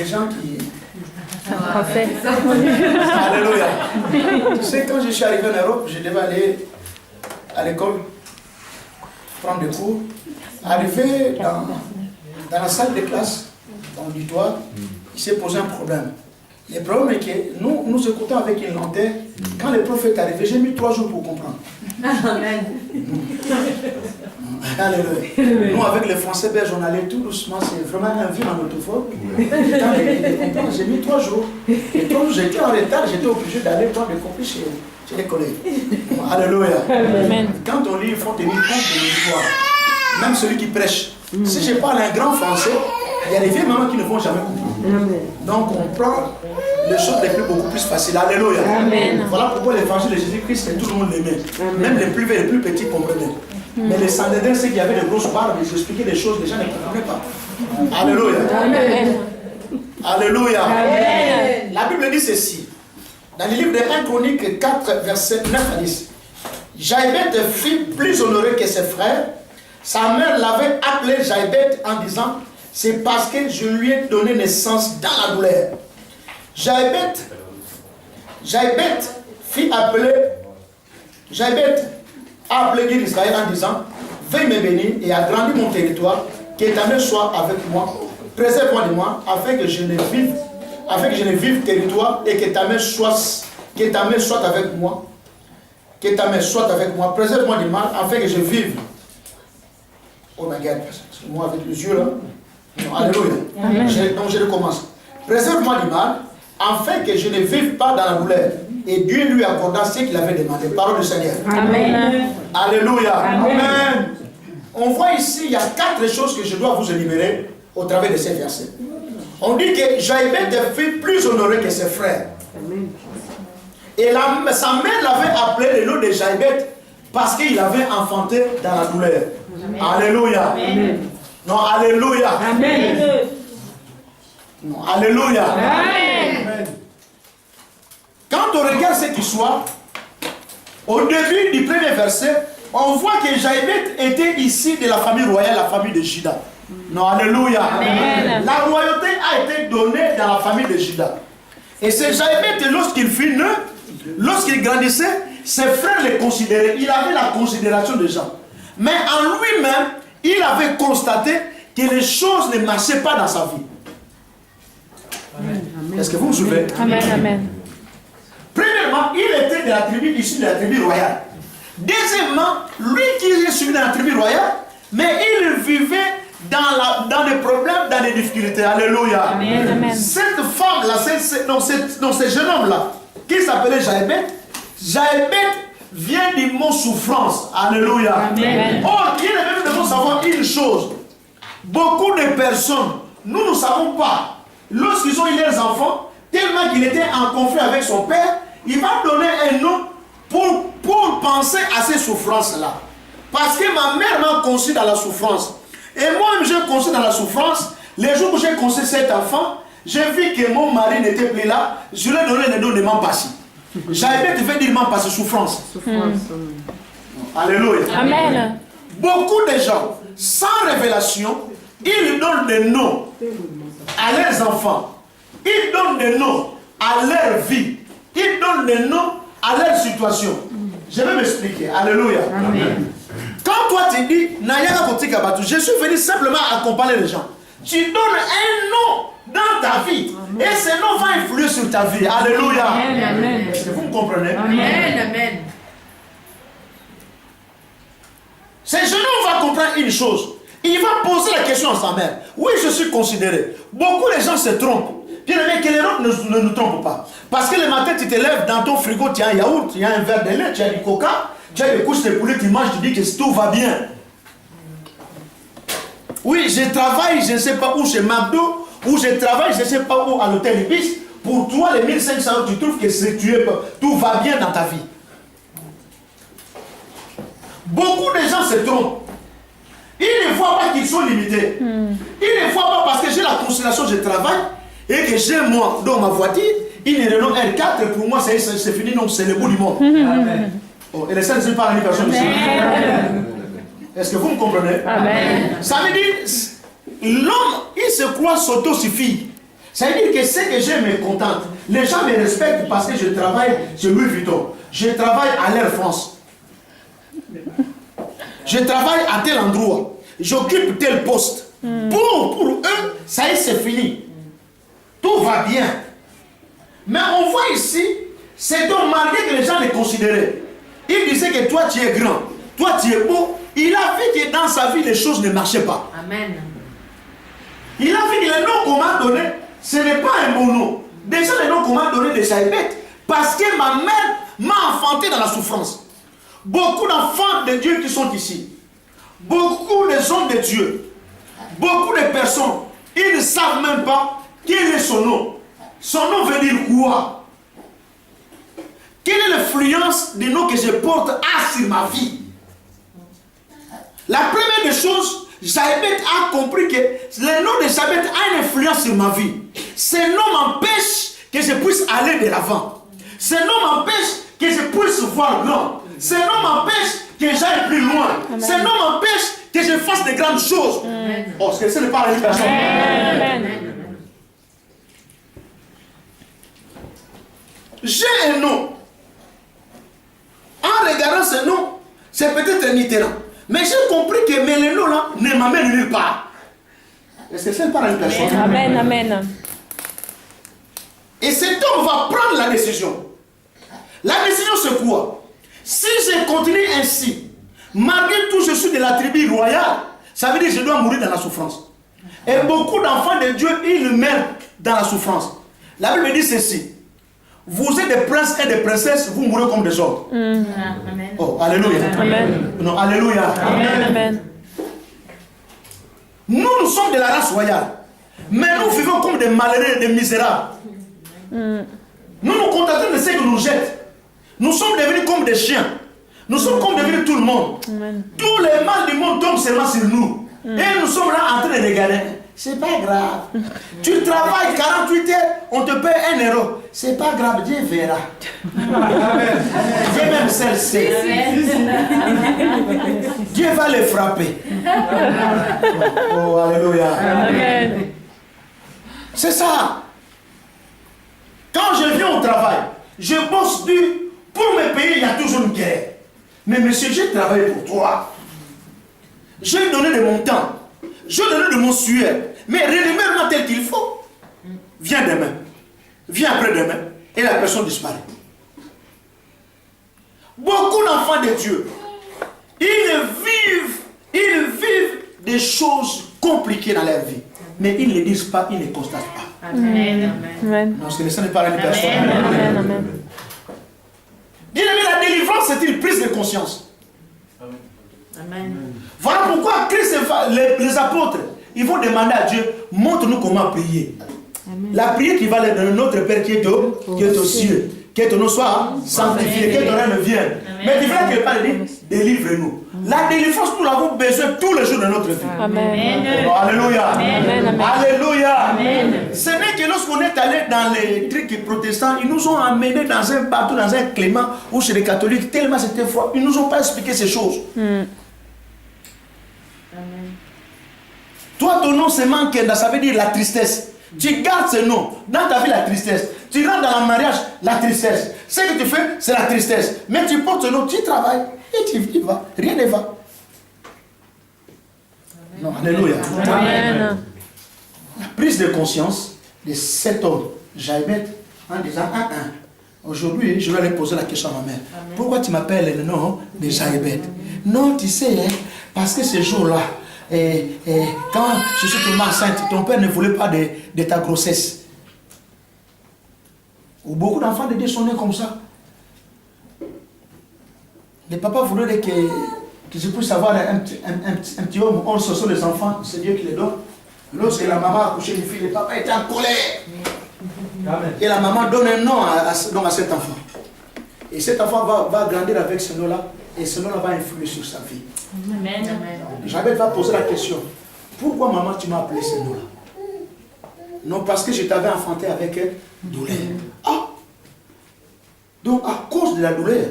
des gens qui... Parfait. Alléluia. Tu sais, quand je suis arrivé en Europe, je devais aller à l'école, prendre des cours. Arrivé dans la salle de classe, dans l'auditoire, il s'est posé un problème. Le problème est que nous écoutons avec une lenteur. Quand le prophète est arrivé, j'ai mis 3 jours pour comprendre. Amen. Alléluia. Nous, avec les Français belges, on allait tout doucement. C'est vraiment un vieux en autophone. J'ai mis 3 jours. Et quand j'étais en retard, j'étais obligé d'aller prendre des copies chez les collègues. Alléluia. Amen. Quand on lit, il faut tenir compte de l'histoire. Même celui qui prêche. Si je parle un grand français, il y a des vieilles mamans qui ne vont jamais comprendre. Donc on prend les choses les plus beaucoup plus faciles. Alléluia. Amen. Voilà pourquoi l'évangile de Jésus-Christ, tout le monde l'aimait. Même les plus vieux, les plus petits comprenaient. Mais les Sandédins, ceux qui avaient des grosses barbes, ils expliquaient des choses, les gens ne comprenaient pas. Alléluia. Amen. Alléluia. Amen. La Bible dit ceci. Dans le livre de 1 Chronique 4, verset 9 à 10. Jaïbeth fut plus honorée que ses frères. Sa mère l'avait appelé Jaïbeth en disant, c'est parce que je lui ai donné naissance dans la douleur. Jaïbeth a appelé Dieu d'Israël en disant, veuille me bénir et agrandis mon territoire, que ta main soit avec moi, préserve-moi de moi, afin que je ne vive territoire et que ta main soit avec moi, préserve-moi du mal, afin que je vive. Oh ma gueule, moi avec les yeux là. Non, alléluia. Donc je recommence. Préserve-moi du mal, afin que je ne vive pas dans la douleur. Et Dieu lui accorda ce qu'il avait demandé. Parole du Seigneur. Amen. Alléluia. Amen. On voit ici, il y a 4 choses que je dois vous énumérer au travers de ces versets. On dit que Jaïbeth fut plus honoré que ses frères. Et sa mère l'avait appelé le nom de Jaïbeth parce qu'il avait enfanté dans la douleur. Alléluia. Amen. Non, alléluia. Amen. Non, alléluia. Amen. Quand on regarde cette histoire, au début du premier verset, on voit que Jaïbeth était ici de la famille royale, la famille de Juda. Non, alléluia. Amen. La royauté a été donnée dans la famille de Juda. Et c'est Jaïbeth, lorsqu'il fut né, lorsqu'il grandissait, ses frères le considéraient. Il avait la considération des gens. Mais en lui-même, il avait constaté que les choses ne marchaient pas dans sa vie. Est-ce que vous me suivez? Amen. Amen. Premièrement, il était de la tribu, issu de la tribu royale. Deuxièmement, lui qui est issu de la tribu royale, mais il vivait dans des problèmes, dans des difficultés. Alléluia. Amen. Amen. Cette femme-là, ce jeune homme-là, qui s'appelait Jaïbeth, Jaïbeth vient du mot souffrance. Alléluia. Amen. Or, il devons savoir une chose. Beaucoup de personnes, nous ne savons pas, lorsqu'ils ont eu leurs enfants, tellement qu'il était en conflit avec son père, il va donner un nom pour penser à ces souffrances-là. Parce que ma mère m'a conçu dans la souffrance. Et moi-même, j'ai conçu dans la souffrance. Les jours où j'ai conçu cet enfant, j'ai vu que mon mari n'était plus là. Je lui ai donné le nom de Mampassi. Jaïbeth veut dire Mampassi, souffrance. Alléluia. Amen. Beaucoup de gens, sans révélation, ils donnent des noms à leurs enfants. Ils donnent des noms à leur vie. Ils donnent des noms à leur situation. Je vais m'expliquer. Alléluia. Amen. Quand toi tu dis, Nayaka Kotika Batu, je suis venu simplement accompagner les gens. Tu donnes un nom dans ta vie. Amen. Et ce nom va influer sur ta vie. Alléluia. Amen. Est-ce que vous me comprenez? Amen. Amen. Ce jeune homme va comprendre une chose. Il va poser la question à sa mère. Oui, je suis considéré. Beaucoup de gens se trompent. Bien aimé, que les autres ne nous trompent pas. Parce que le matin, tu te lèves dans ton frigo, tu as un yaourt, tu as un verre de lait, tu as du coca, tu as des couches de poulet, tu manges, tu dis que tout va bien. Oui, je travaille, je ne sais pas où chez McDo, ou je travaille, je ne sais pas où à l'hôtel Ibis. Pour toi, les 1500 euros, tu trouves que tout va bien dans ta vie. Beaucoup de gens se trompent. Ils ne voient pas qu'ils sont limités. Ils ne voient pas parce que j'ai la considération, je travaille et que j'ai moi dans ma voiture une Renault R4. Pour moi, c'est fini, donc c'est le bout du monde. Oh, et les saints ne sont pas la même personne ici. Est-ce que vous me comprenez? Amen. Ça veut dire, l'homme, il se croit s'auto-suffire. Ça veut dire que ce que j'ai me contente. Les gens me respectent parce que je travaille chez Louis Vuitton. Je travaille à l'Air France. Je travaille à tel endroit. J'occupe tel poste. Pour eux, ça y est, c'est fini. Tout va bien. Mais on voit ici, c'est donc malgré que les gens les considéraient. Il disait que toi tu es grand, toi tu es beau. Il a vu que dans sa vie les choses ne marchaient pas. Amen. Il a vu que les noms qu'on m'a donnés, ce n'est pas un bon nom. Déjà les noms qu'on m'a donnés de Jaïbeth, parce que ma mère m'a enfanté dans la souffrance. Beaucoup d'enfants de Dieu qui sont ici, beaucoup de hommes de Dieu, beaucoup de personnes, ils ne savent même pas quel est son nom. Son nom veut dire quoi? Quelle est l'influence des noms que je porte sur ma vie? La première des choses, Jaïbeth a compris que le nom de Jaïbeth a une influence sur ma vie. Ce nom m'empêche que je puisse aller de l'avant. Ce nom m'empêche que je puisse voir grand. Ce nom m'empêche que j'aille plus loin. Ce nom m'empêche que je fasse de grandes choses. Oh, ce n'est pas la personne. J'ai un nom. En regardant ce nom, c'est peut-être un Mitterrand. Mais j'ai compris que le nom là ne m'amène nulle part. Est-ce que c'est pas la personne? Amen, amen. Et cet homme va prendre la décision. La décision c'est quoi? Si je continue ainsi, malgré tout je suis de la tribu royale, ça veut dire que je dois mourir dans la souffrance. Et beaucoup d'enfants de Dieu, ils meurent dans la souffrance. La Bible dit ceci. Vous êtes des princes et des princesses, vous mourrez comme des hommes. Amen. Oh, alléluia. Amen. Non, alléluia. Amen, amen. Nous sommes de la race royale. Mais nous vivons comme des malheureux, des misérables. Nous nous contentons de ce que nous jettent. Nous sommes devenus comme des chiens. Nous sommes comme devenus tout le monde. Amen. Tous les mal du monde tombent seulement sur nous. Et nous sommes là en train de regarder. C'est pas grave. Tu travailles 48 heures, on te paie 1 euro. C'est pas grave, Dieu verra. Dieu même celle-ci. Dieu va les frapper. Oh, alléluia. Amen. C'est ça. Quand je viens au travail, je bosse dur. Pour me payer, il y a toujours une guerre. Mais monsieur, j'ai travaillé pour toi. J'ai donné de mon temps. J'ai donné de mon sueur. Mais rémunère-moi tel qu'il faut. Viens demain. Viens après-demain. Et la personne disparaît. Beaucoup d'enfants de Dieu, ils vivent des choses compliquées dans leur vie. Mais ils ne le disent pas, ils ne constatent pas. Amen. Amen. Non, ce n'est pas une personne. Amen, amen. Bien-aimé, la délivrance, c'est une prise de conscience. Amen. Voilà pourquoi Christ, les apôtres, ils vont demander à Dieu, montre-nous comment prier. Amen. La prière qui va aller dans notre Père qui est aux cieux, que ton nom soit sanctifié, que ton règne vienne. Mais tu veux que Père dit, délivre-nous. La délivrance, nous l'avons besoin tous les jours de notre vie. Amen. Oh, alléluia. Amen, amen. Alléluia. Amen. Ce n'est que lorsqu'on est allé dans les trucs protestants, ils nous ont emmenés dans un bateau, dans un clément, ou chez les catholiques, tellement c'était froid, ils ne nous ont pas expliqué ces choses. Amen. Toi, ton nom c'est Mankenda, ça veut dire la tristesse. Tu gardes ce nom. Dans ta vie, la tristesse. Tu rentres dans le mariage, la tristesse. Ce que tu fais, c'est la tristesse. Mais tu portes ce nom, tu travailles et tu vas. Rien ne va. Non, alléluia. Amen. La prise de conscience de cet homme, Jaïbeth, en disant, aujourd'hui, je vais aller poser la question à ma mère. Pourquoi tu m'appelles le nom de Jaïbeth? Non, tu sais, hein, parce que ce jour-là, quand je suis tombée enceinte, ton père ne voulait pas de ta grossesse. Ou beaucoup d'enfants de Dieu sont nés comme ça. Les papas voulaient que je puisse avoir un petit homme. Or, ce sont les enfants, c'est Dieu qui les donne. Lorsque la maman a accouché une fille, le papa était en colère. Amen. Et la maman donne un nom à cet enfant. Et cet enfant va grandir avec ce nom-là. Et ce nom-là va influer sur sa vie. Amen. Jaïbeth va poser la question. Pourquoi maman tu m'as appelé ce nom-là? Non, parce que je t'avais enfanté avec douleur. Ah! Donc à cause de la douleur,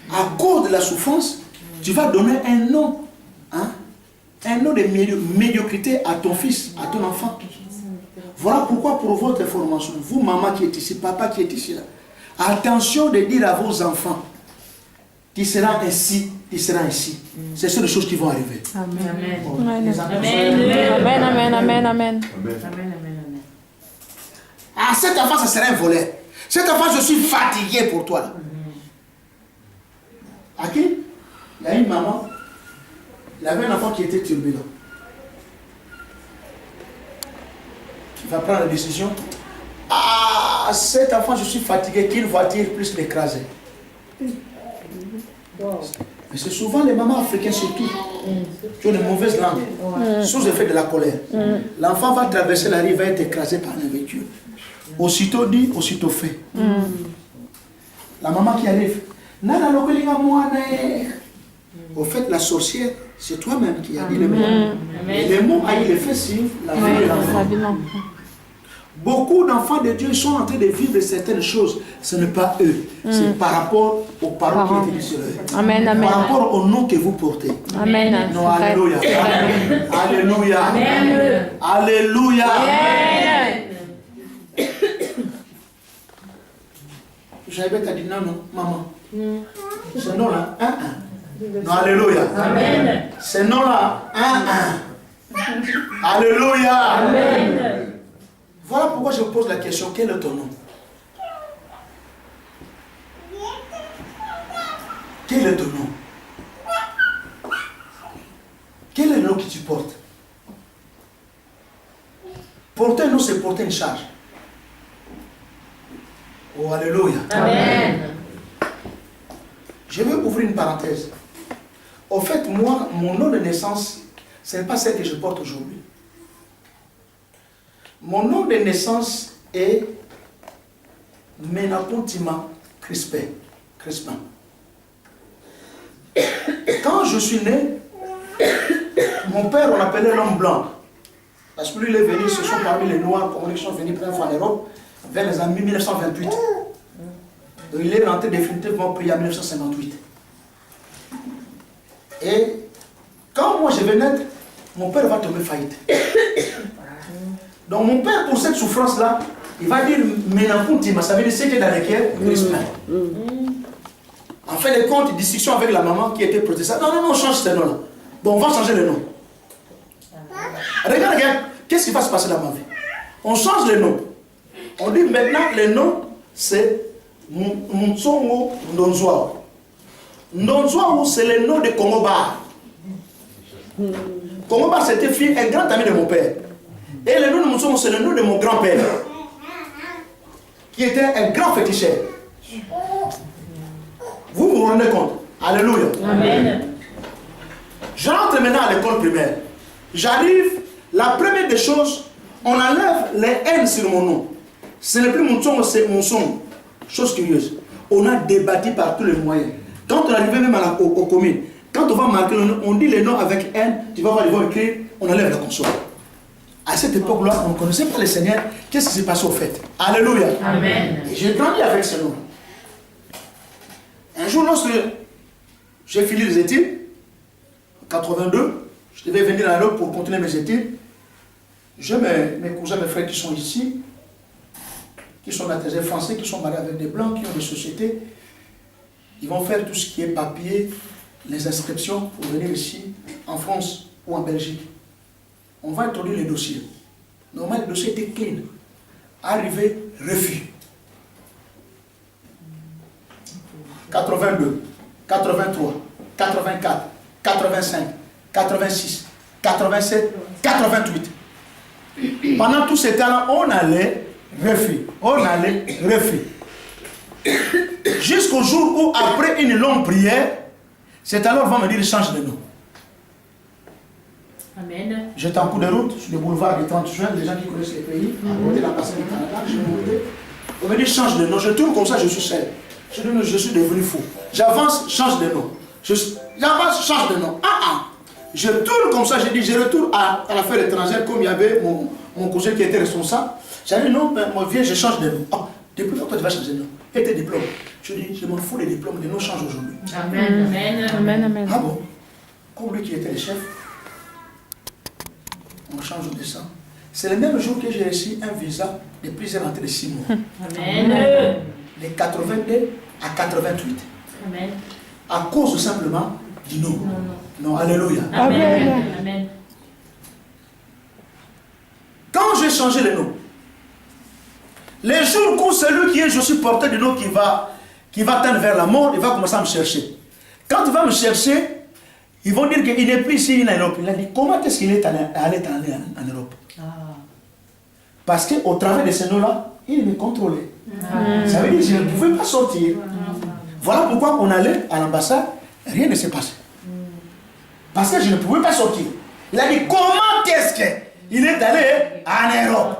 à cause de la souffrance, tu vas donner un nom. Hein? Un nom de médiocrité à ton fils, à ton enfant. Voilà pourquoi, pour votre information, vous, maman qui est ici, papa qui est ici, là, attention de dire à vos enfants, tu seras ainsi, tu seras ainsi. C'est sur les choses qui vont arriver. Amen. Bon, les enfants, Amen, amen, amen, amen. Amen. Ah, cet enfant, ça serait un voleur. Cet enfant, je suis fatigué pour toi. Là. À qui? Il y a une maman, il avait un enfant qui était turbulent. Il va prendre la décision. Ah, cet enfant, je suis fatigué, qu'une voiture puisse l'écraser. Mais c'est souvent les mamans africaines surtout qui ont de mauvaises langues, sous effet de la colère. L'enfant va traverser la rive, va être écrasé par une voiture. Aussitôt dit, aussitôt fait. La maman qui arrive. Au fait, la sorcière, c'est toi-même qui as dit les mots. Et les mots a eu l'effet sur la vie de l'enfant. Beaucoup d'enfants de Dieu sont en train de vivre certaines choses. Ce n'est pas eux. C'est par rapport aux paroles qui ont été dites sur eux. Amen, amen. Par rapport au nom que vous portez. Amen. Non, alléluia. Alléluia. Alléluia. J'avais dit non, non, maman. Ce nom-là, non, alléluia. Amen. Ce nom-là, alléluia. Amen. Voilà pourquoi je vous pose la question, quel est ton nom? Quel est ton nom? Quel est le nom que tu portes? Porter un nom, c'est porter une charge. Oh, alléluia. Amen. Je vais ouvrir une parenthèse. Au fait, moi, mon nom de naissance, ce n'est pas celle que je porte aujourd'hui. Mon nom de naissance est Menakontima Crispin. Quand je suis né, mon père, on l'appelait l'homme blanc. Parce que lui, il est venu, ce sont parmi les Noirs qui sont venus première fois en Europe vers les années 1928. Donc il est rentré définitivement au pays en 1958. Et quand moi je vais naître, mon père va tomber faillite. Donc mon père, pour cette souffrance-là, il va dire Menakuntima, ça veut dire ce qui est dans les cœurs, Crispin. En fait, les comptes, discussion avec la maman qui était protestante. Non, on change ce nom-là. Bon, on va changer le nom. Regarde, qu'est-ce qui va se passer dans ma vie? On change le nom. On dit maintenant, le nom, c'est Mtsongo Ndonzwao. Ndonzwao, c'est le nom de Kongoba. Kongoba, c'était un grand ami de mon père. Et le nom de Mtsongo, c'est le nom de mon grand-père, qui était un grand féticheur. Vous vous rendez compte? Alléluia. Amen. J'entre maintenant à l'école primaire. J'arrive, la première des choses, on enlève les N sur mon nom. Ce n'est plus mon son, c'est mon son. Chose curieuse. On a débattu par tous les moyens. Quand on arrive même aux communes, quand on va marquer le nom, on dit les noms avec N, tu vas voir, ils vont écrire, on enlève la console. À cette époque-là, on ne connaissait pas le Seigneur. Qu'est-ce qui s'est passé au fait? Alléluia. Amen. Et j'ai grandi avec ce nom. Un jour, lorsque j'ai fini les études, en 82, je devais venir à l'Europe pour continuer mes études. J'ai mes cousins, mes frères qui sont ici, qui sont des Français, qui sont mariés avec des Blancs, qui ont des sociétés. Ils vont faire tout ce qui est papier, les inscriptions pour venir ici, en France ou en Belgique. On va introduire les dossiers. Normalement, le dossier était clean. Arrivé, refus. 82, 83, 84, 85, 86, 87, 88. Pendant tout ce temps-là, on allait, refus. On allait, refus. Jusqu'au jour où, après une longue prière, c'est alors qu'on va me dire change de nom. Amen. J'étais en cours de route sur le boulevard du 30 juin, les gens qui connaissent les pays, à côté de l'ambassade du Canada, je montais. On me dit change de nom, je tourne comme ça, je suis seul. Je dis je suis devenu fou. J'avance, change de nom. J'avance, change de nom. Je tourne comme ça, je dis je retourne à l'affaire étrangère comme il y avait mon cousin qui était responsable. J'ai dit non, moi viens, je change de nom. Depuis quand tu vas changer de nom? Et tes diplômes? Je dis je m'en fous des diplômes, les noms changent aujourd'hui. Amen. Amen. Amen, amen. Ah bon? Comme lui qui était le chef, on change de sang. C'est le même jour que j'ai reçu un visa de plusieurs entrées de 6 mois. Amen. De 82 à 88. Amen. À cause simplement du nom. Non, alléluia. Amen. Amen. Quand j'ai changé le nom, les jours où celui qui est, je suis porteur du nom qui va tendre vers la mort, il va commencer à me chercher. Quand il va me chercher, ils vont dire qu'il n'est plus ici en Europe. Il a dit, comment est-ce qu'il est allé en Europe? Parce qu'au travers de ce nom-là, il me contrôlait. Ça veut dire que je ne pouvais pas sortir. Voilà pourquoi on allait à l'ambassade, rien ne s'est passé. Parce que je ne pouvais pas sortir. Il a dit, comment est-ce qu'il est allé en Europe?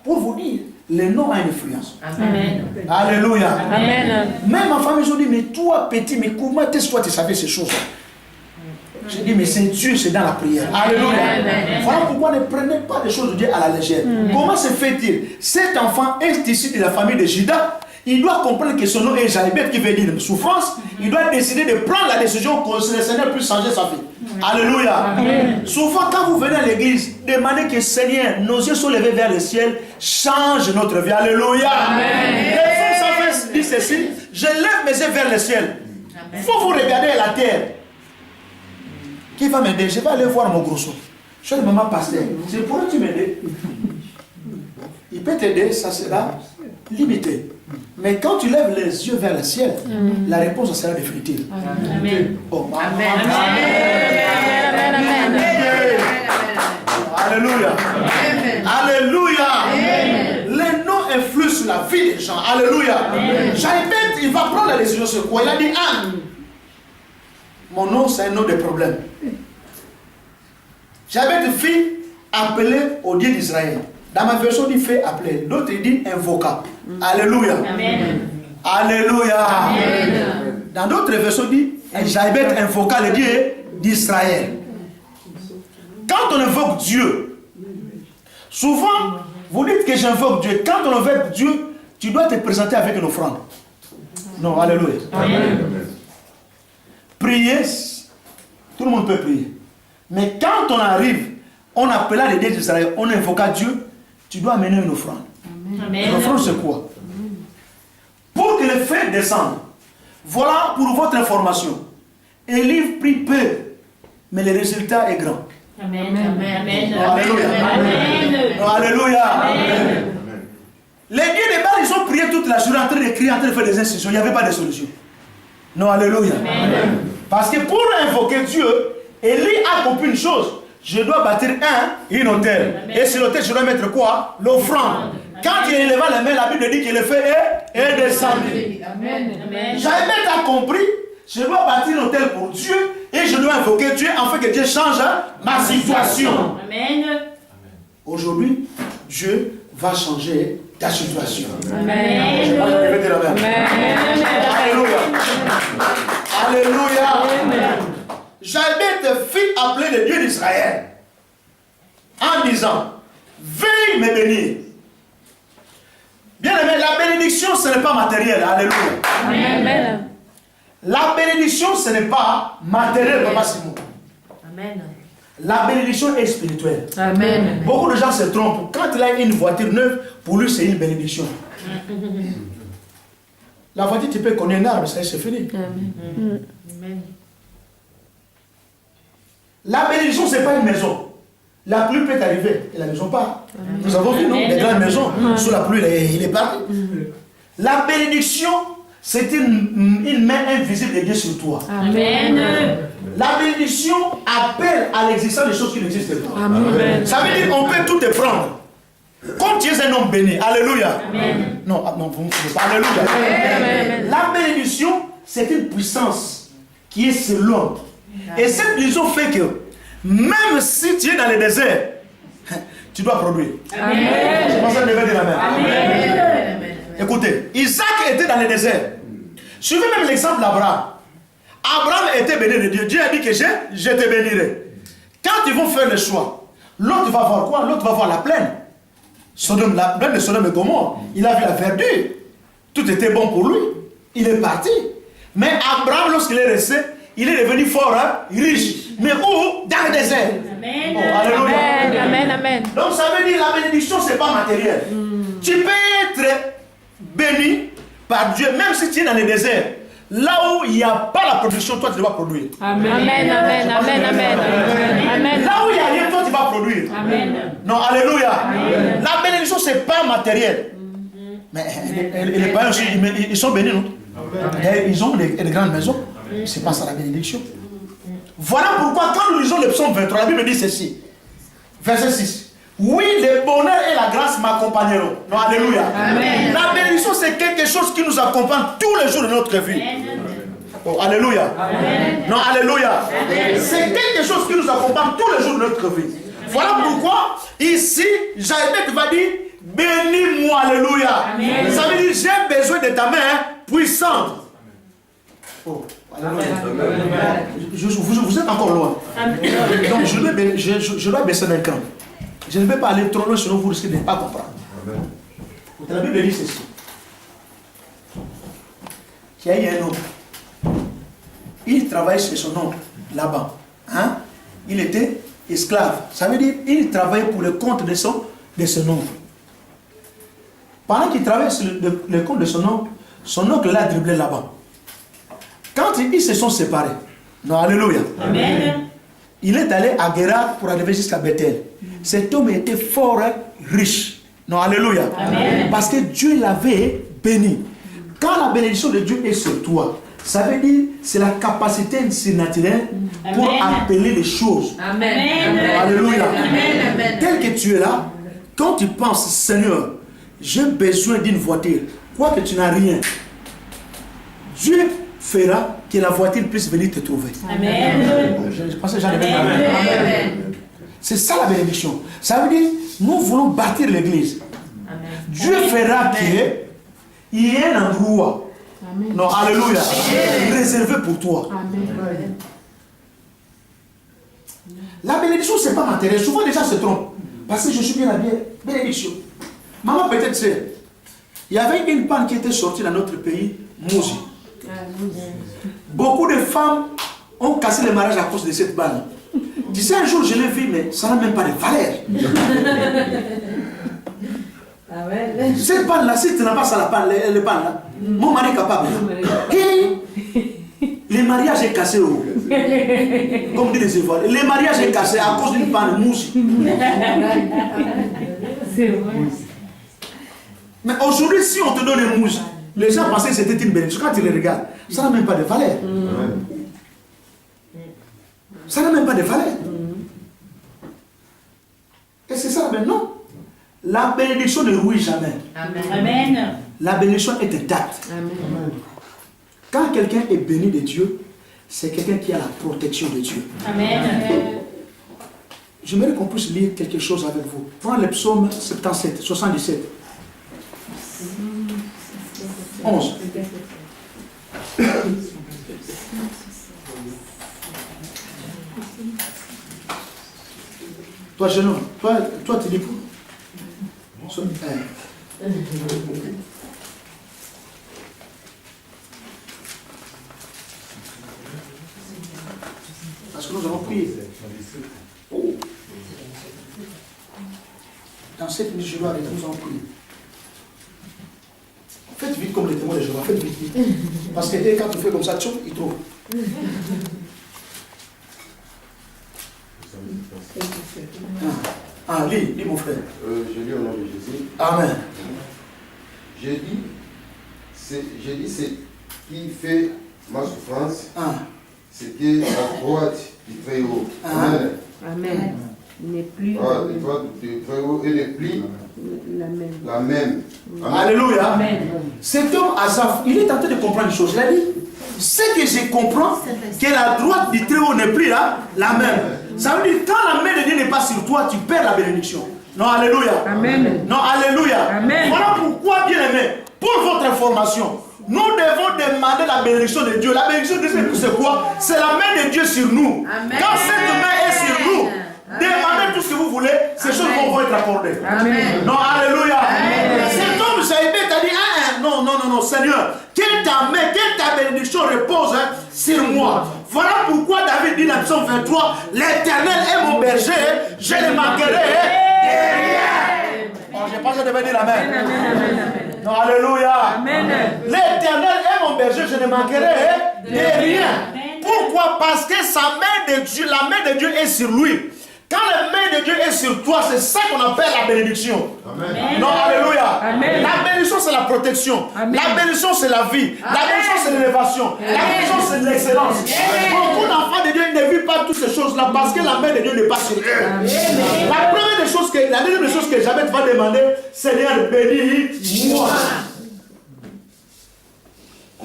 Pour vous dire, le nom a une influence. Amen. Alléluia. Amen. Même ma famille, ils ont dit, mais toi, petit, mais comment est-ce que toi tu savais ces choses? J'ai dit, mais c'est Dieu, c'est dans la prière. Alléluia. Voilà pourquoi ne prenez pas les choses de Dieu à la légère. Comment se fait-il? Cet enfant est issu de la famille de Judas. Il doit comprendre que son nom est Jaïbet, qui veut dire souffrance. Il doit décider de prendre la décision que le Seigneur puisse changer sa vie. Alléluia. Souvent, quand vous venez à l'église, demandez que Seigneur, nos yeux sont levés vers le ciel, change notre vie. Alléluia. Les frères savent dire ceci, je lève mes yeux vers le ciel. Il faut vous regarder à la terre. Qui va m'aider? Je vais aller voir mon gros saut. Je suis le maman pasteur. C'est pour tu m'aider. Il peut t'aider, ça sera limité. Mais quand tu lèves les yeux vers le ciel, la réponse sera définitive. Amen. Oh, Amen. Amen. Alléluia. Alléluia. Les noms influent sur la vie des gens. Alléluia. Jaïbet, il va prendre la décision sur quoi? Il a dit, ah, mon nom c'est un nom de problème. Jaïbet fit appeler au Dieu d'Israël. Dans ma version, il fait appeler. L'autre, il dit invoca. Alléluia. Amen. Alléluia. Amen. Dans d'autres versions, il dit Jaïbet invoqua le Dieu d'Israël. Quand on invoque Dieu, souvent, vous dites que j'invoque Dieu. Quand on invoque Dieu, tu dois te présenter avec une offrande. Non, alléluia. Amen. Prier, tout le monde peut prier. Mais quand on arrive, on appela le Dieu d'Israël, on invoqua Dieu, tu dois amener une offrande. L'offrande, c'est quoi? Pour que le feu descende. Voilà pour votre information. Élie prit peu, mais le résultat est grand. Amen. Amen. Alléluia. Amen. Alléluia. Amen. Les dieux des Baal, ils ont prié toute la journée en train de crier, en train de faire des institutions. Il n'y avait pas de solution. Non, alléluia. Amen. Parce que pour invoquer Dieu, Élie a compris une chose. Je dois bâtir une autel. Et sur l'autel, je dois mettre quoi? L'offrande. Quand il éleva les mains, la Bible dit que le feu est descendu. Amen. Jaïbet a compris, je dois bâtir une autel pour Dieu et je dois invoquer Dieu afin que Dieu change ma situation. Amen. Aujourd'hui, Dieu va changer ta situation. Amen. Je vais dire amen. Alléluia. Alléluia. Jaïbet fit appeler le Dieu d'Israël en disant, veuille me bénir. Bien aimé, la bénédiction ce n'est pas matériel. Alléluia. Amen. La bénédiction ce n'est pas matériel, Papa Simon. Amen. La bénédiction est spirituelle. Amen. Beaucoup de gens se trompent. Quand il a une voiture neuve, pour lui c'est une bénédiction. La voiture, tu peux connaître un arbre, ça c'est fini. Amen. La bénédiction, ce n'est pas une maison. La pluie peut arriver et la maison part. Nous avons vu, non? Les grandes maisons, sous la pluie, il est parti. La bénédiction, c'est une main invisible de Dieu sur toi. Amen. La bénédiction appelle à l'existence des choses qui n'existent pas. Amen. Ça veut dire qu'on peut tout te prendre. Comme tu es un homme béni. Alléluia. Amen. Non, non, vous ne pouvez pas. Alléluia. La bénédiction, c'est une puissance qui est sur l'homme. Et cette bénédiction fait que même si tu es dans le désert, tu dois produire. Amen. Je pense que je devais dire amen. Amen. Écoutez, Isaac était dans le désert. Suivez même l'exemple d'Abraham. Abraham était béni de Dieu. Dieu a dit que je te bénirai. Quand ils vont faire le choix, l'autre va voir quoi? L'autre va voir la plaine. Sodome, la plaine de Sodome et Gomorrhe. Il a vu la verdure. Tout était bon pour lui. Il est parti. Mais Abraham, lorsqu'il est resté, il est devenu fort, riche. Mais où? Dans le désert. Amen. Oh, alléluia. Amen. Amen. Amen. Donc ça veut dire la bénédiction, ce n'est pas matériel. Tu peux être béni par Dieu, même si tu es dans le désert. Là où il n'y a pas la production, toi tu dois produire. Amen. Amen. Amen. Amen. Amen. Là où il n'y a rien, toi tu vas produire. Amen. Non, alléluia. La bénédiction, ce n'est pas matériel. Mais les païens aussi, ils sont bénis, non? Et ils ont des grandes maisons. C'est pas ça la bénédiction. Voilà pourquoi quand nous lisons le psaume 23, la Bible dit ceci. Verset 6. Oui, le bonheur et la grâce m'accompagneront. Non, alléluia. Amen. La bénédiction, c'est quelque chose qui nous accompagne tous les jours de notre vie. Oh, alléluia. Amen. Non, alléluia. C'est quelque chose qui nous accompagne tous les jours de notre vie. Voilà pourquoi, ici, Jaïbet va dire, bénis-moi, alléluia. Amen. Ça veut dire, j'ai besoin de ta main puissante. Oh, alléluia. Vous êtes encore loin. Donc, je dois baisser d'un cran. Je ne vais pas aller trop loin, sinon vous risquez de ne pas comprendre. La Bible dit ceci. Il y a eu un homme. Il travaillait chez son oncle, là-bas. Hein? Il était esclave. Ça veut dire qu'il travaillait pour le compte de son oncle. Pendant qu'il travaillait sur le compte de son oncle l'a dribblé là-bas. Quand ils se sont séparés, non, alléluia. Amen. Il est allé à Guérar pour arriver jusqu'à Bethel. Cet homme était fort riche. Non, alléluia. Amen. Parce que Dieu l'avait béni. Quand la bénédiction de Dieu est sur toi, ça veut dire c'est la capacité surnaturelle pour appeler les choses. Amen. Alléluia. Amen. Tel que tu es là, quand tu penses, Seigneur, j'ai besoin d'une voiture, quoique tu n'as rien, Dieu fera que la voiture puisse venir te trouver. Amen. Je pense que j'en ai bien. Amen. C'est ça la bénédiction. Ça veut dire, nous voulons bâtir l'église. Dieu fera qu'il y ait un endroit. Non, alléluia. Réservé pour toi. Amen. La bénédiction, ce n'est pas matériel. Souvent, les gens se trompent. Parce que je suis bien habillé. Bénédiction. Maman, peut-être c'est. Il y avait une panne qui était sortie dans notre pays, Mouzi. Beaucoup de femmes ont cassé le mariage à cause de cette panne. Tu sais, un jour, je l'ai vu, mais ça n'a même pas de valeur. Cette panne-là, si tu n'as pas ça, la panne, le panne là, mon mari est capable. Le mariage est cassé. Comme dit les évoilés. Le mariage est cassé à cause d'une panne mousse. C'est vrai. Mais aujourd'hui, si on te donne une mousse, les gens pensaient que c'était une bénédiction. Quand tu les regardes, ça n'a même pas de valeur. Ça n'a même pas de valeur. Et c'est ça, mais non. La bénédiction ne rouille jamais. Amen. La bénédiction est intacte. Quand quelqu'un est béni de Dieu, c'est quelqu'un qui a la protection de Dieu. Amen. J'aimerais qu'on puisse lire quelque chose avec vous. Prenez le psaume 77, 77. 11. Toi, jeune homme, toi tu dis quoi? Parce que nous allons prier. Oh. Dans cette minute, je dois arrêter, nous allons prier. Faites vite comme les témoins de Jéhovah, faites vite. Parce que quand tu fais comme ça, il trouve. Lis mon frère. Je lis au nom de Jésus. Amen. J'ai dit, ce qui fait ma souffrance, c'était la droite du Très-Haut. Amen. Amen. N'est plus La droite du Très-Haut et n'est plus la même. Amen. Alléluia. Amen. Cet homme, Asaph, il est en train de comprendre une chose. Il a dit, ce que je comprends, que la droite du Très-Haut n'est plus la même. Ça veut dire que quand la main de Dieu n'est pas sur toi, tu perds la bénédiction. Non, alléluia. Amen. Non, alléluia. Amen. Voilà pourquoi, bien aimé, pour votre information, nous devons demander la bénédiction de Dieu. La bénédiction de Dieu, c'est quoi? C'est la main de Dieu sur nous. Amen. Quand cette main est sur nous, demandez tout ce que vous voulez, ces choses vont être accordées. Amen. Non, alléluia. Amen. Cet homme, Jaïbet, a dit, non, Seigneur, que ta main, que ta bénédiction repose sur moi. Voilà pourquoi David dit dans le psaume 23, l'Éternel est mon berger, je ne manquerai de rien. Bon, je pense que je devais dire amen. Non, alléluia. L'Éternel est mon berger, je ne manquerai de rien. Pourquoi? Parce que sa main de Dieu, la main de Dieu est sur lui. Quand la main de Dieu est sur toi, c'est ça qu'on appelle la bénédiction. Amen. Non, alléluia. Amen. La bénédiction, c'est la protection. Amen. La bénédiction, c'est la vie. Amen. La bénédiction, c'est l'élévation. La bénédiction, c'est l'excellence. Beaucoup d'enfants de Dieu ne vivent pas toutes ces choses-là parce que la main de Dieu n'est pas sur eux. La première des choses la deuxième des choses que jamais tu vas demander, Seigneur, bénis-moi.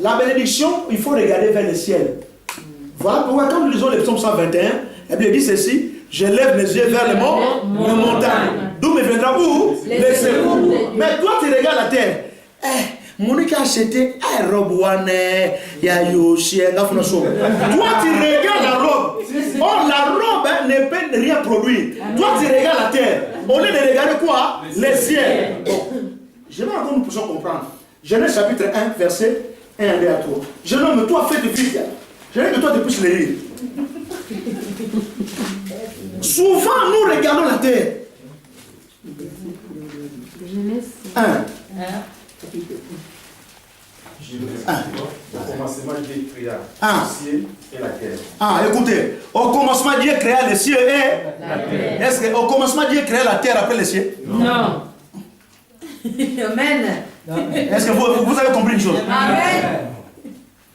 La bénédiction, il faut regarder vers le ciel. Voilà pourquoi, quand nous lisons le psaume 121, eh bien, il dit ceci. Je lève les yeux vers le mont, le montagne. D'où me viendra où? Les secours. Mais toi, tu regardes la terre. Monique a acheté un robe. Toi, tu regardes la robe. Or, la robe ne peut rien produire. Toi, tu regardes la terre. Au lieu de regarder quoi? Les ciels. Bon. J'aimerais que nous puissions comprendre. Genèse chapitre 1, verset 1 à 3. Jeune homme, toi, fais de vite. J'aimerais que toi, tu puisses le lire. Souvent, nous regardons la terre. Genèse 1. Au commencement, Dieu créa le ciel et la terre. Écoutez, au commencement, Dieu créa le ciel et la terre. Est-ce qu'au commencement, Dieu créa la terre après le ciel? Non. Amen. Est-ce que vous avez compris une chose? Amen.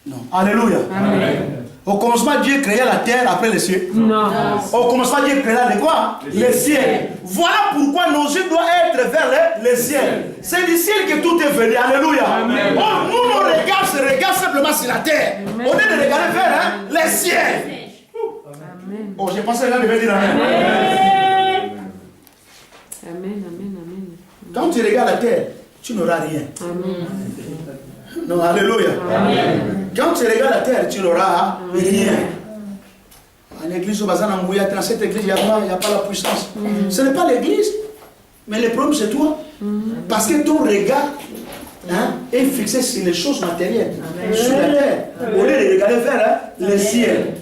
Non. Alléluia. Amen. Au commencement, Dieu créa la terre après le ciel. Non. Au commencement, Dieu créa le quoi? Le ciel. Voilà pourquoi nos yeux doivent être vers le ciel. C'est du ciel que tout est venu. Alléluia. Amen. Oh, nous, nos regards se regardent simplement sur la terre. Amen. Au lieu de regarder vers le ciel. Amen. Oh, j'ai pensé que là, je vais dire amen. Amen, amen, amen. Quand tu regardes la terre, tu n'auras rien. Amen. Non, alléluia. Amen. Quand tu regardes la terre, tu n'auras rien. En église, dans cette église, il n'y a pas la puissance. Ce n'est pas l'église, mais le problème c'est toi. Parce que ton regard est fixé sur les choses matérielles, sur la terre, au lieu de regarder vers le ciel.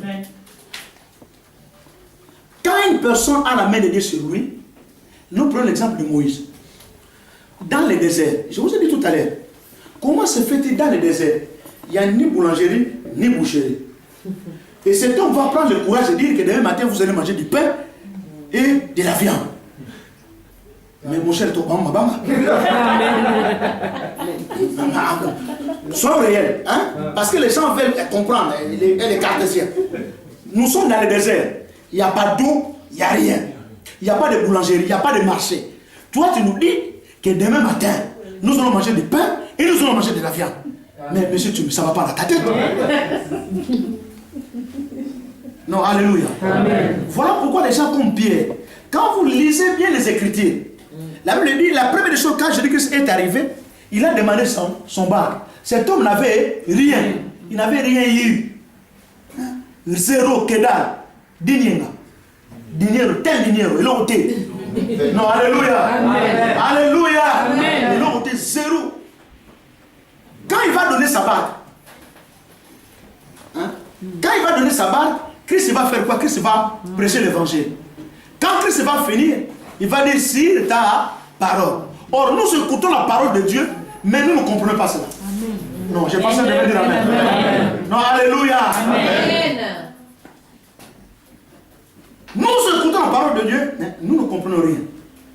Quand une personne a la main de Dieu sur lui, nous prenons l'exemple de Moïse. Dans le désert, je vous ai dit tout à l'heure, comment se fait-il dans le désert? Il n'y a ni boulangerie, ni boucherie. Et cet homme va prendre le courage de dire que demain matin, vous allez manger du pain et de la viande. Mais mon cher, sois réel. Parce que les gens veulent comprendre, les cartésiens. Nous sommes dans le désert. Il n'y a pas d'eau, il n'y a rien. Il n'y a pas de boulangerie, il n'y a pas de marché. Toi, tu nous dis que demain matin, nous allons manger du pain et nous allons manger de la viande. Mais monsieur, ça ne va pas dans ta tête. Non, alléluia. Amen. Voilà pourquoi les gens comme Pierre, quand vous lisez bien les Écritures, la Bible dit, la première chose, quand Jésus-Christ est arrivé, il a demandé son bar. Cet homme n'avait rien. Il n'avait rien eu. Zéro, que dalle. Dinero, tel dinero, il a ôté. Non, alléluia. Amen. Alléluia. Amen. Il a ôté zéro. Quand il va donner sa barque, quand il va donner sa barque, Christ va faire quoi? Christ va prêcher l'évangile. Quand Christ va finir, il va dire sur ta parole. Or, nous écoutons la parole de Dieu, mais nous ne comprenons pas cela. Amen. Non, je pense que je vais dire amen. Amen. Non, alléluia. Amen. Nous écoutons la parole de Dieu, mais nous ne comprenons rien.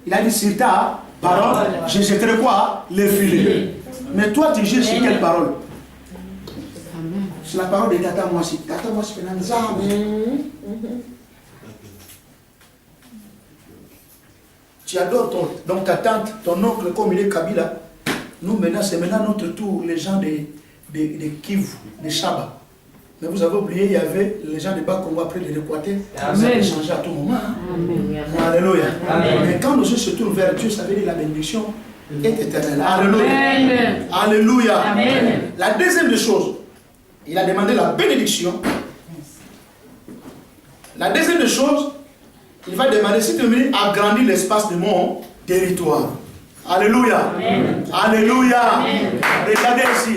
Il a dit sur ta parole, je jetterai quoi? Les filets. Mais toi, tu jettes sur quelle parole? C'est la parole de Tata Moissi. Tata Moissi, tu adores donc ta tante, ton oncle, comme il est Kabila. Nous, maintenant, c'est maintenant notre tour, les gens de Kivu, de Chaba. Mais vous avez oublié, il y avait les gens de Bas-Congo après de l'Équateur. Ça a changé à tout moment. Amen. Alléluia. Amen. Mais quand nos yeux se tournent vers Dieu, ça veut dire la bénédiction est éternelle. Alléluia. Amen. Alléluia. Amen. La deuxième des choses, il a demandé la bénédiction. La deuxième des choses, il va demander, si tu veux agrandir l'espace de mon territoire. Alléluia. Amen. Alléluia. Amen. Regardez ici.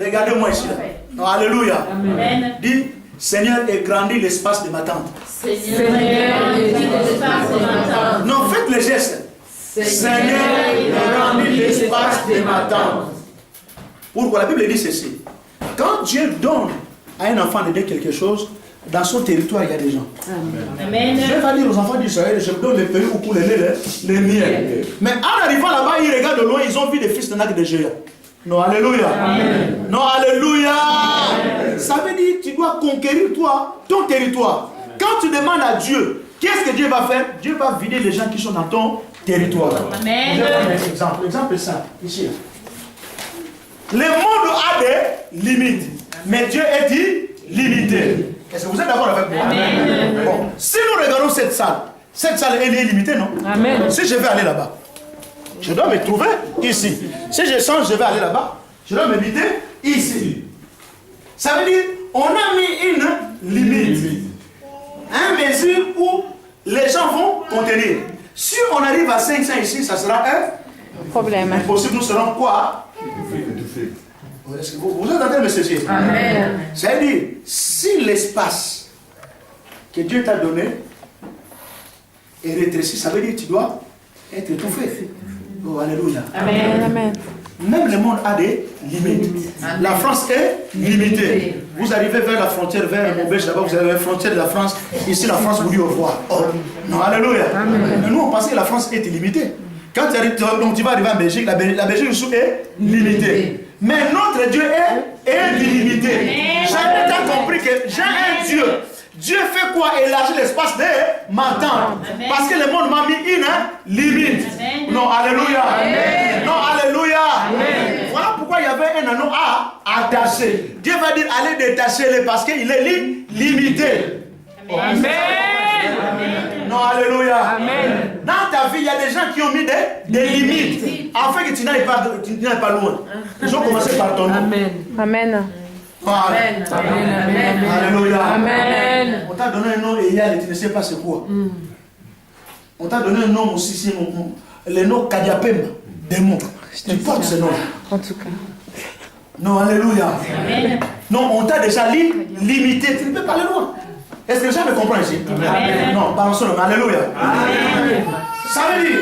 Regardez-moi ici. Non, alléluia. Amen. Dis, Seigneur, agrandis l'espace de ma tente. Seigneur, l'espace de ma tente. Non, faites les gestes. Seigneur, agrandis l'espace de ma tente. Pourquoi la Bible dit ceci? Quand Dieu donne à un enfant de dire quelque chose, dans son territoire, il y a des gens. Amen. Je vais pas dire aux enfants d'Israël, je vous donne le pays où coulent les miels. Mais en arrivant là-bas, ils regardent de loin, ils ont vu des fils de géants. Non, alléluia. Amen. Non, alléluia. Amen. Ça veut dire que tu dois conquérir toi, ton territoire. Quand tu demandes à Dieu, qu'est-ce que Dieu va faire? Dieu va vider les gens qui sont dans ton territoire. Amen. Je vais prendre un exemple. L'exemple simple, ici. Le monde a des limites, mais Dieu est illimité. Est-ce que vous êtes d'accord avec moi? Amen. Bon. Si nous regardons cette salle elle est limitée, non? Amen. Si je vais aller là-bas, je dois me trouver ici. Si je sens, je vais aller là-bas, je dois me limiter ici. Ça veut dire, on a mis une limite. Un mesure où les gens vont contenir. Si on arrive à 500 ici, ça sera un problème. Impossible, nous serons quoi? Vous êtes en train de me saisir. Amen. C'est-à-dire, si l'espace que Dieu t'a donné est rétréci, ça veut dire que tu dois être étouffé. Oh, alléluia. Amen. Amen. Même le monde a des limites. Amen. La France est limitée. Vous arrivez vers la frontière, vers Maubeuge, là-bas, vous avez la frontière de la France. Ici, la France vous dit au revoir. Oh. Non, alléluia. Amen. Mais nous, on pensait que la France était limitée. Quand tu arrives, donc tu vas arriver en Belgique, la Belgique est limitée. Mais notre Dieu est illimité. Jamais tu as compris que j'ai un Dieu. Dieu fait quoi? Élargir l'espace de ma tente. Parce que le monde m'a mis une limite. Amen. Non, alléluia. Amen. Non, alléluia. Amen. Voilà pourquoi il y avait un anneau à attacher. Dieu va dire allez détacher-le parce qu'il est limité. Amen. Amen. Non, alléluia. Amen. Dans ta vie, il y a des gens qui ont mis des limites afin que tu n'ailles pas loin. Ils ont commencé par ton nom. Amen. Amen. Amen. Amen. Alléluia. Amen. On t'a donné un nom et hier, tu ne sais pas c'est quoi. On t'a donné un nom aussi, le nom Kadiapem, démon. Tu portes ce nom. En tout cas. Non, alléluia. Amen. Non, on t'a déjà limité. Tu ne peux pas aller loin. Est-ce que les gens me comprennent ici? Amen. Non, pas en solo, mais alléluia. Amen. Ça veut dire,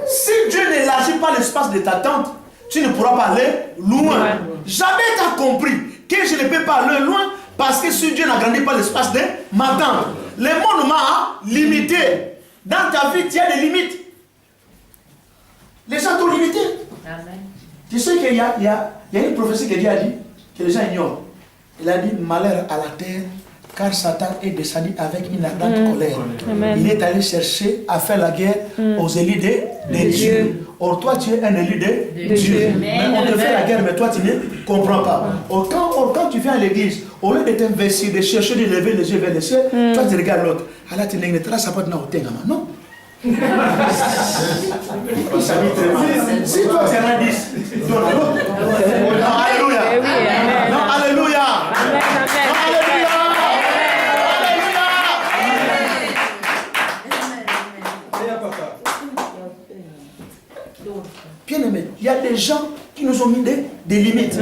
si Dieu n'élargit pas l'espace de ta tente, tu ne pourras pas aller loin. Ouais. Jamais tu as compris que je ne peux pas aller loin parce que si Dieu n'agrandit pas l'espace de ma tente, le monde m'a limité. Dans ta vie, tu as des limites. Les gens t'ont limité. Amen. Tu sais qu'il y a une prophétie que Dieu a dit, que les gens ignorent. Il a dit malheur à la terre, car Satan est descendu avec une ardente colère. Amen. Il est allé chercher à faire la guerre aux élus de Dieu. Or toi tu es un élu de Dieu. Mais on te fait la guerre, mais toi tu ne comprends pas. Or quand tu viens à l'église, au lieu de t'investir, de chercher de lever les yeux vers le ciel, toi tu regardes l'autre. Alors tu ne te laisses pas de non. Si toi c'est un 10, donne l'autre. Alléluia. Non, alléluia. Alléluia. Bien aimé, il y a des gens qui nous ont mis des limites.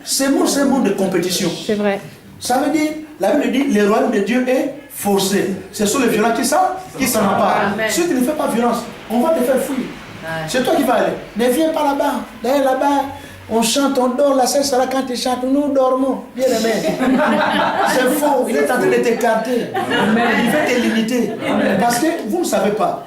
C'est un monde de compétition. C'est vrai. Ça veut dire, la Bible dit, le royaume de Dieu est forcé. Ce sont les violents qui s'en emparent. Si tu ne fais pas violence, on va te faire fuir. C'est toi qui vas aller. Ne viens pas là-bas. D'ailleurs là-bas, on chante, on dort. La scène sera quand tu chantes. Nous dormons. Bien aimé. C'est faux. Il est en train de t'écarter. Il veut te limiter. Parce que vous ne savez pas.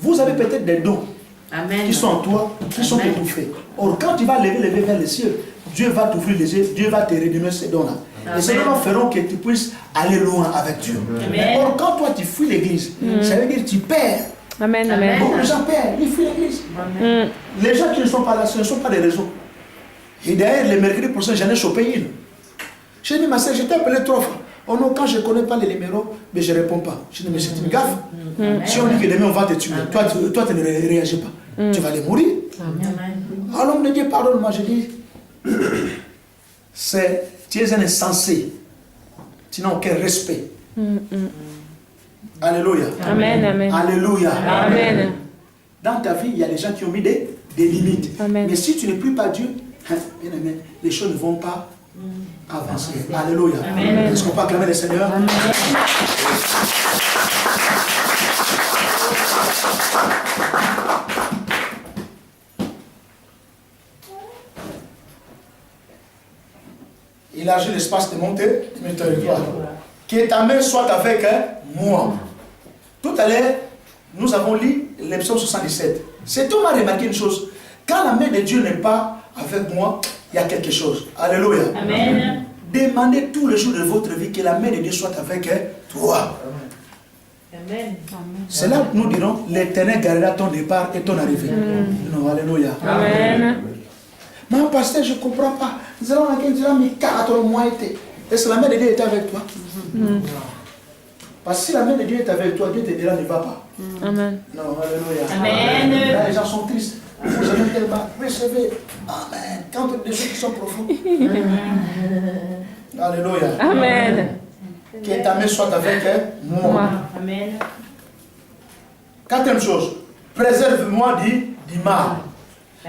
Vous avez peut-être des dons. Amen. Qui sont en toi, qui sont étouffés. Or, quand tu vas lever les vers les cieux, Dieu va t'ouvrir les yeux, Dieu va te redonner ces dons-là. Et ces dons-là feront que tu puisses aller loin avec Dieu. Amen. Or, quand toi tu fuis l'église, ça veut dire que tu perds. Amen. Amen. Beaucoup de gens perdent, ils fuient l'église. Les gens qui ne sont pas là, ce ne sont pas des réseaux. Et d'ailleurs, le mercredi prochain, j'en ai chopé une. J'ai dit, ma soeur, je t'ai appelé 3 fois. Oh non, quand je ne connais pas les numéros, mais je ne réponds pas. Je dis, mais c'est une gaffe. Si on dit que demain on va te tuer, toi tu ne réagis pas. Tu vas aller mourir. Alors l'homme de Dieu, pardonne-moi, je dis, tu es un insensé. Tu n'as aucun respect. Alléluia. Amen, amen. Alléluia. Amen. Dans ta vie, il y a des gens qui ont mis des limites. Amen. Mais si tu ne pries pas Dieu, bien aimé, les choses ne vont pas avancer. Alléluia. Est-ce qu'on peut acclamer le Seigneur? Amen. Élargis l'espace de mon territoire. Que ta main soit avec moi. Tout à l'heure, nous avons lu le psaume 77. C'est tout m'a remarqué une chose. Quand la main de Dieu n'est pas avec moi, il y a quelque chose. Alléluia. Amen. Demandez tous les jours de votre vie que la main de Dieu soit avec toi. Amen. C'est là que nous dirons, l'Éternel gardera ton départ et ton arrivée. Non, alléluia. Amen. Mon pasteur, je ne comprends pas. Nous allons à quel mais 4 mois été. Est-ce que la main de Dieu est avec toi? Parce que si la main de Dieu est avec toi, Dieu te dira ne va pas. Amen. Non, alléluia. Amen. Là, les gens sont tristes. Vous avez tellement recevez. Amen. Quand des choses qui sont profondes. Alléluia. Amen. Que ta main soit avec moi. Amen. Quatrième chose, préserve-moi du mal.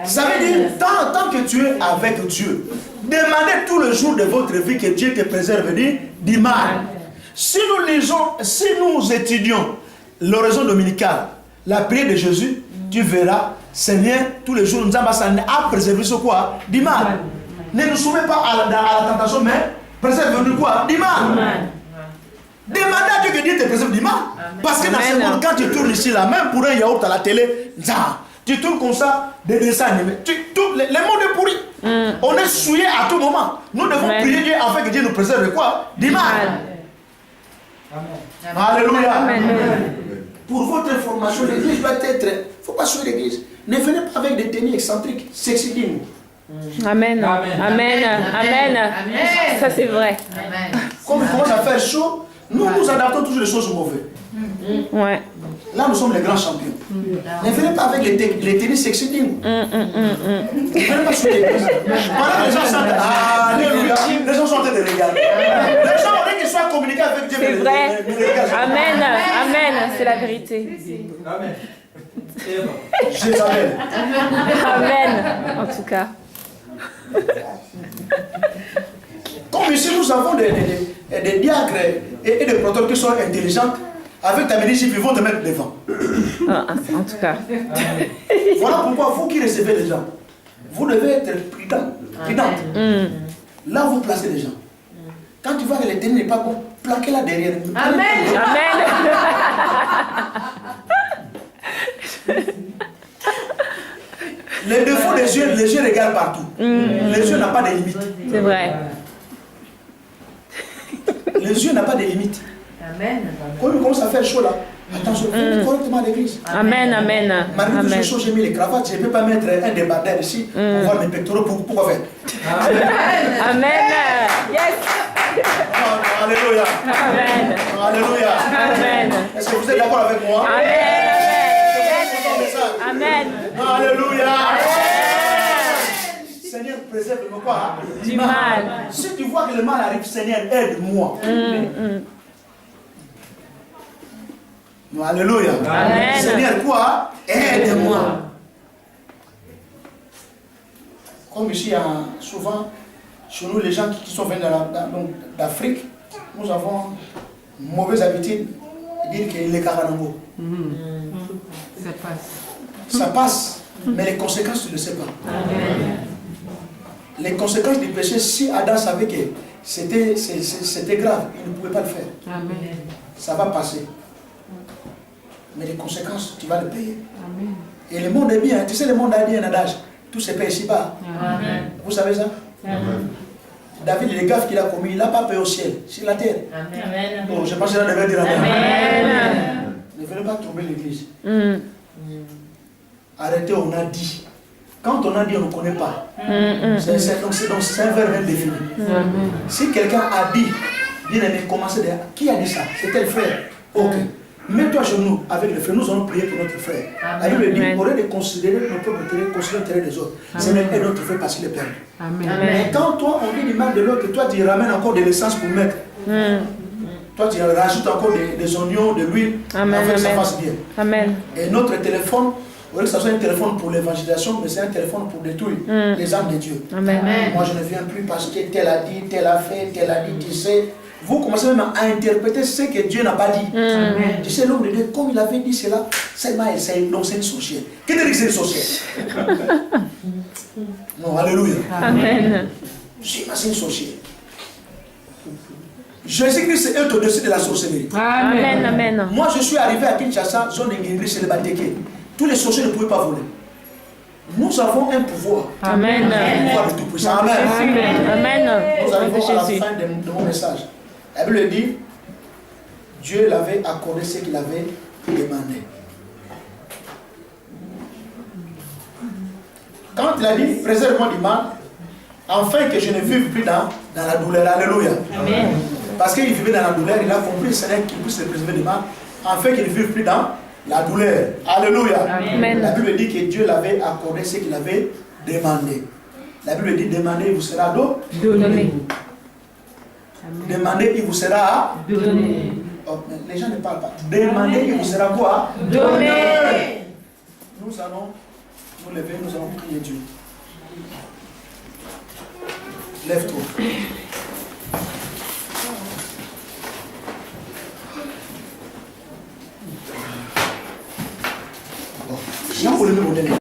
Ça veut dire, tant que tu es avec Dieu, demandez tous les jours de votre vie que Dieu te préserve du mal. Si nous lisons, si nous étudions l'oraison dominicale, la prière de Jésus, tu verras, Seigneur, tous les jours, nous avons préservé ce quoi? Du mal. Ne nous soumets pas à la tentation, mais préserve-nous quoi? Du mal. Demandez à Dieu que Dieu te préserve du mal. Parce que dans ce monde, quand tu tournes ici, là, même pour un yaourt à la télé, tu tournes comme ça, des dessins animés. Le monde est pourri. On est souillé à tout moment. Nous devons prier Dieu afin que Dieu nous préserve quoi? Du mal. Amen. Alléluia. Amen. Pour votre information, l'église doit être. Il ne faut pas suivre l'église. Ne venez pas avec des tenues excentriques, sexy. Amen. Amen. Amen. Amen. Ça c'est vrai. Amen. Comme il commence à faire chaud, nous adaptons toujours les choses mauvaises. Ouais. Là, nous sommes les grands champions. Ne venez pas avec les tenues sexy. Ne venez pas suivre l'église. Pendant que les gens sont. Alléluia. Les gens sont en train de regarder. Les gens ont dit qu'ils soient communiqués avec Dieu. C'est vrai. Amen. Amen. C'est la vérité. Amen. Jézabel. Amen. En tout cas. Comme ici, nous avons des diacres et des protocores qui sont intelligents. Avec ta médecine, ils vont te mettre devant. En tout cas. Voilà pourquoi vous qui recevez les gens, vous devez être prudente. Là, vous placez les gens. Quand tu vois que les tenues n'est pas bon, plaquez-la derrière. Amen. Amen. Les défauts des yeux, les yeux regardent partout. Les yeux n'ont pas de limite. C'est vrai. Les yeux n'ont pas de limite. Amen. Quand il commence à faire chaud là, attention, faites correctement à l'église. Amen, amen. Malgré tout ce chaud, j'ai mis les cravates, je ne peux pas mettre un débardeur ici pour voir mes pectoraux. Pourquoi faire? Amen. Yes. Alléluia. Amen. Alléluia. Amen. Est-ce que vous êtes d'accord avec moi? Amen. Amen. Alléluia. Seigneur, préserve-moi quoi? Du mal. Si tu vois que le mal arrive, Seigneur, aide-moi. Alléluia. Amen. Seigneur, quoi? Aide-moi. Comme ici, souvent, chez nous, les gens qui sont venus d'Afrique, nous avons une mauvaise habitude de dire qu'il est Karanango. Ça passe. Ça passe, mais les conséquences, tu ne sais pas. Amen. Les conséquences du péché, si Adam savait que c'était grave, il ne pouvait pas le faire. Amen. Ça va passer. Mais les conséquences, tu vas les payer. Amen. Et le monde est bien. Tu sais, le monde a dit un adage. Tout se paye ici-bas. Vous savez ça? Amen. David, les gaffes qu'il a commis, il n'a pas payé au ciel, sur la terre. Amen. Bon, je pense que là, devait dire Amen. Amen. Ne venez pas trouver l'église. Arrêtez, on a dit. Quand on a dit, on ne connaît pas. C'est un verbe indéfini. Si quelqu'un a dit, bien aimé, commencez derrière. Qui a dit ça? C'était le frère. Ok. Mets-toi chez nous avec le frère. Nous allons prier pour notre frère. La Bible dit, au lieu de considérer nos propres intérêts, considérer l'intérêt des autres. C'est même un autre frère parce qu'il est perdu. Mais quand toi, on dit du mal de l'autre, toi, tu ramènes encore de l'essence pour mettre. Toi, tu rajoutes encore des oignons, de l'huile, afin que ça fasse bien. Amen. Et notre téléphone, Au lieu que ce soit un téléphone pour l'évangélisation, mais c'est un téléphone pour détruire les âmes de Dieu. Amen. Moi, je ne viens plus parce que tel a dit, tel a fait, tel a dit, tu sais. Vous commencez même à interpréter ce que Dieu n'a pas dit. Tu sais, l'homme de Dieu, comme il avait dit cela, seulement elle sait, donc c'est une sorcière. Qu'est-ce que c'est une sorcière? Non, alléluia. Amen. C'est une sorcière. Jésus-Christ est au-dessus de la sorcellerie. Amen. Amen. Moi, je suis arrivé à Kinshasa, zone de guérison, c'est le Bateke. Tous les sorciers ne pouvaient pas voler. Nous avons un pouvoir. Amen. Un pouvoir de tout puissant. Amen. Amen. Nous arrivons à la Jésus. fin de mon message. La Bible dit, Dieu l'avait accordé ce qu'il avait demandé. Quand il a dit, préserve-moi du mal, afin que je ne vive plus dans la douleur. Alléluia. Amen. Parce qu'il vivait dans la douleur, il a compris, Seigneur, qu'il puisse le préserver du mal, afin qu'il ne vive plus dans la douleur. Alléluia. Amen. La Bible dit que Dieu l'avait accordé ce qu'il avait demandé. La Bible dit, demandez, il vous sera Donné. demandez, il vous sera Donné. Oh, les gens ne parlent pas. Demandez, il vous sera quoi? Donné. Nous allons nous lever, nous allons prier Dieu. Lève-toi. Bon. Jean, pour le même modèle.